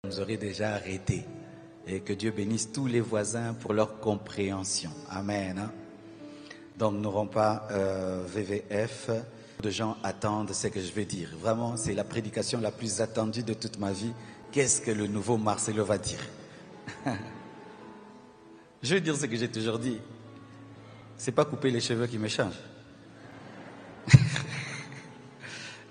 nous aurait déjà arrêté. Et que Dieu bénisse tous les voisins pour leur compréhension. Amen. Hein? Donc nous n'aurons pas VVF. De gens attendent ce que je vais dire. Vraiment, c'est la prédication la plus attendue de toute ma vie. Qu'est-ce que le nouveau Marcelo va dire? Je vais dire ce que j'ai toujours dit. C'est pas couper les cheveux qui me change.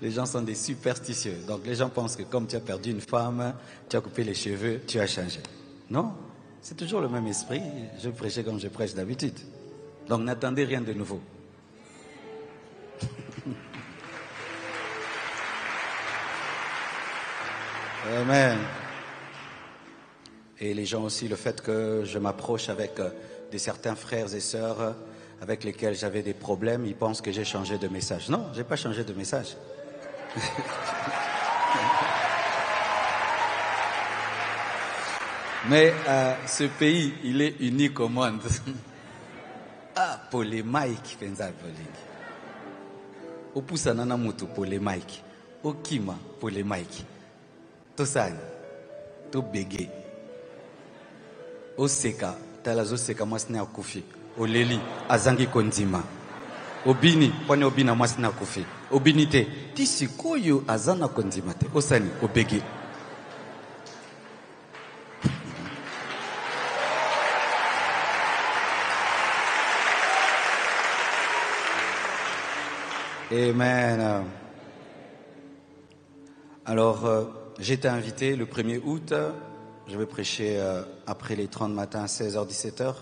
Les gens sont des superstitieux. Donc les gens pensent que comme tu as perdu une femme, tu as coupé les cheveux, tu as changé. Non, c'est toujours le même esprit. Je prêchais comme je prêche d'habitude. Donc n'attendez rien de nouveau. Amen. Et les gens aussi, le fait que je m'approche avec des certains frères et sœurs avec lesquels j'avais des problèmes, ils pensent que j'ai changé de message. Non, j'ai pas changé de message. Mais ce pays, il est unique au monde. Ah, polémique, pensa polémique. Opusa nana mutu polémique. Okima polémique. Tosani, to bege. Oseka, talazo seka mwasina kufi. Oleli, azangi konzima. Obini, pone obina mwasina kufi. Obinite, tisikoyo azana konzima te. Osani, obege. Amen. Alors, j'ai été invité le 1er août, je vais prêcher après les 30 matins à 16h, 17h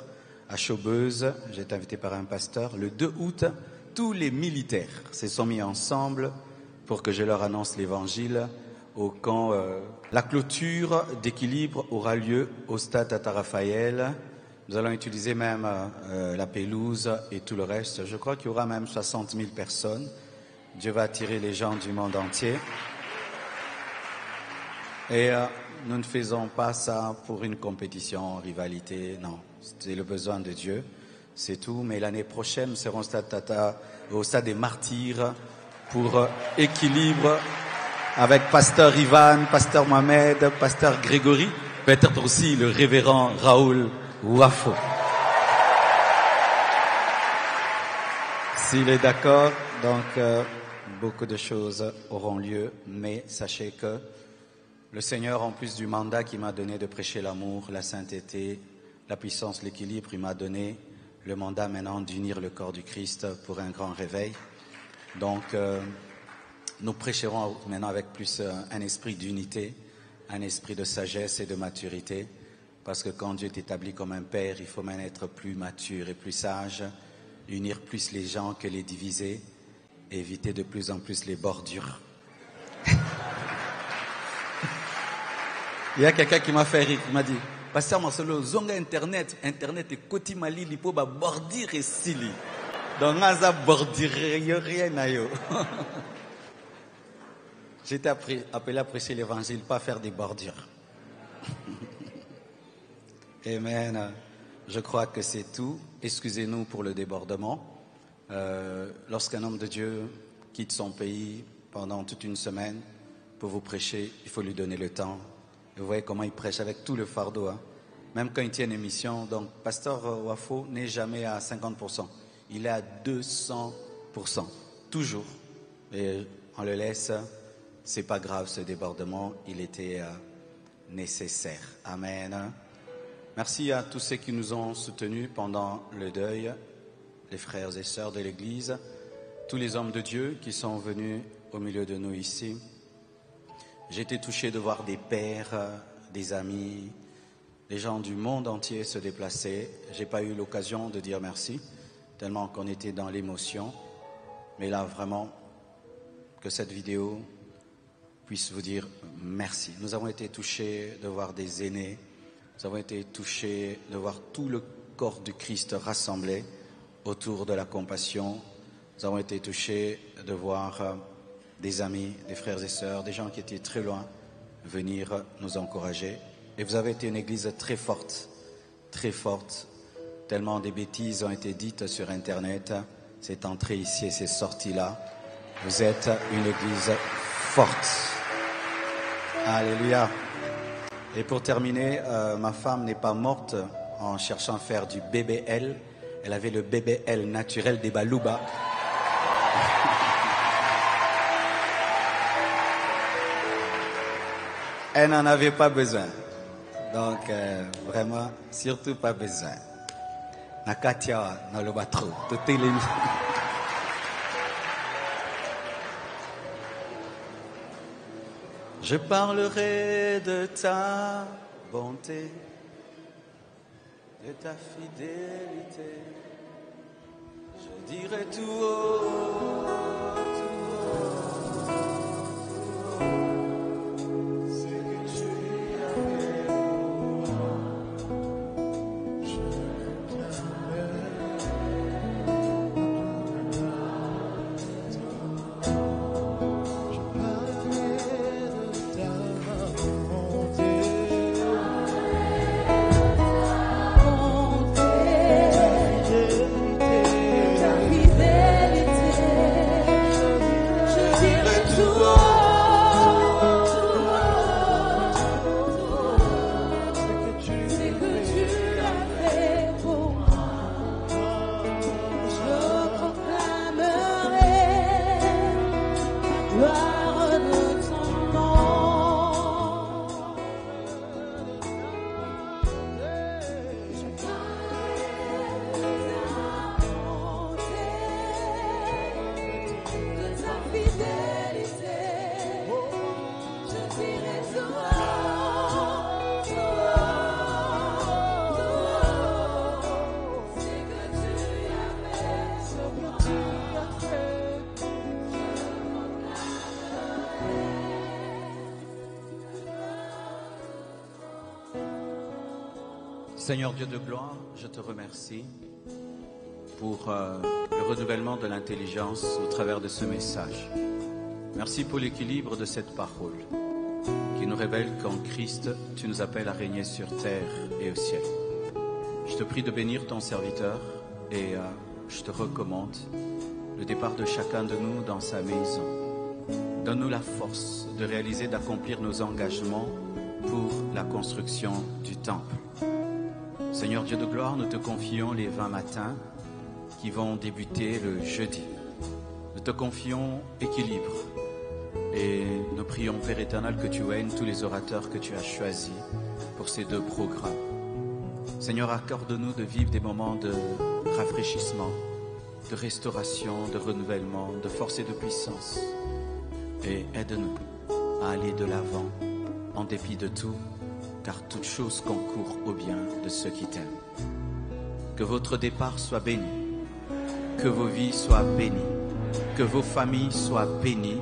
à Chaubeuse. J'ai été invité par un pasteur. Le 2 août, tous les militaires se sont mis ensemble pour que je leur annonce l'évangile au camp. La clôture d'équilibre aura lieu au stade Tata Raphaël. Nous allons utiliser même la pelouse et tout le reste. Je crois qu'il y aura même 60 000 personnes. Dieu va attirer les gens du monde entier. Et nous ne faisons pas ça pour une compétition, rivalité, non. C'est le besoin de Dieu, c'est tout. Mais l'année prochaine, nous serons au stade des Martyrs pour équilibre avec Pasteur Ivan, Pasteur Mohamed, Pasteur Grégory, peut-être aussi le révérend Raoul Wafo. S'il est d'accord, donc beaucoup de choses auront lieu, mais sachez que le Seigneur, en plus du mandat qu'il m'a donné de prêcher l'amour, la sainteté, la puissance, l'équilibre, il m'a donné le mandat maintenant d'unir le corps du Christ pour un grand réveil. Donc, nous prêcherons maintenant avec plus un esprit d'unité, un esprit de sagesse et de maturité, parce que quand Dieu t'établit comme un père, il faut même être plus mature et plus sage, unir plus les gens que les diviser, éviter de plus en plus les bordures. Il y a quelqu'un qui m'a fait rire, qui m'a dit, Pasteur Marcelo, zonga Internet est côté mali, lipo ba bordir et sili. Donc, naza bordir rien na yo. J'ai été appelé à prêcher l'évangile, pas faire des bordures. Amen. Je crois que c'est tout. Excusez-nous pour le débordement. Lorsqu'un homme de Dieu quitte son pays pendant toute une semaine pour vous prêcher, il faut lui donner le temps. Vous voyez comment il prêche avec tout le fardeau. Hein? Même quand il tient une émission, donc Pasteur Wafo n'est jamais à 50%. Il est à 200%. Toujours. Et on le laisse. C'est pas grave ce débordement. Il était nécessaire. Amen. Merci à tous ceux qui nous ont soutenus pendant le deuil. Les frères et sœurs de l'Église. Tous les hommes de Dieu qui sont venus au milieu de nous ici. J'ai été touché de voir des pères, des amis, des gens du monde entier se déplacer. J'ai pas eu l'occasion de dire merci, tellement qu'on était dans l'émotion. Mais là, vraiment, que cette vidéo puisse vous dire merci. Nous avons été touchés de voir des aînés. Nous avons été touchés de voir tout le corps du Christ rassemblé autour de la compassion. Nous avons été touchés de voir des amis, des frères et sœurs, des gens qui étaient très loin, venir nous encourager. Et vous avez été une église très forte, tellement des bêtises ont été dites sur Internet. C'est entré ici et c'est sorti là. Vous êtes une église forte. Alléluia. Et pour terminer, ma femme n'est pas morte en cherchant à faire du BBL. Elle avait le BBL naturel des Balouba. Elle n'en avait pas besoin. Donc, vraiment, surtout pas besoin. Nakatia, dans le bateau, tout est les... Je parlerai de ta bonté, de ta fidélité. Je dirai tout haut, ce que tu as fait pour moi. Je Seigneur Dieu de gloire, je te remercie pour le renouvellement de l'intelligence au travers de ce message. Merci pour l'équilibre de cette parole qui nous révèle qu'en Christ, tu nous appelles à régner sur terre et au ciel. Je te prie de bénir ton serviteur et je te recommande le départ de chacun de nous dans sa maison. Donne-nous la force de réaliser, d'accomplir nos engagements pour la construction du temple. Seigneur Dieu de gloire, nous te confions les 20 matins qui vont débuter le jeudi. Nous te confions équilibre et nous prions, Père éternel, que tu oignes tous les orateurs que tu as choisis pour ces 2 programmes. Seigneur, accorde-nous de vivre des moments de rafraîchissement, de restauration, de renouvellement, de force et de puissance. Et aide-nous à aller de l'avant en dépit de tout, car toute chose concourt au bien de ceux qui t'aiment. Que votre départ soit béni, que vos vies soient bénies, que vos familles soient bénies.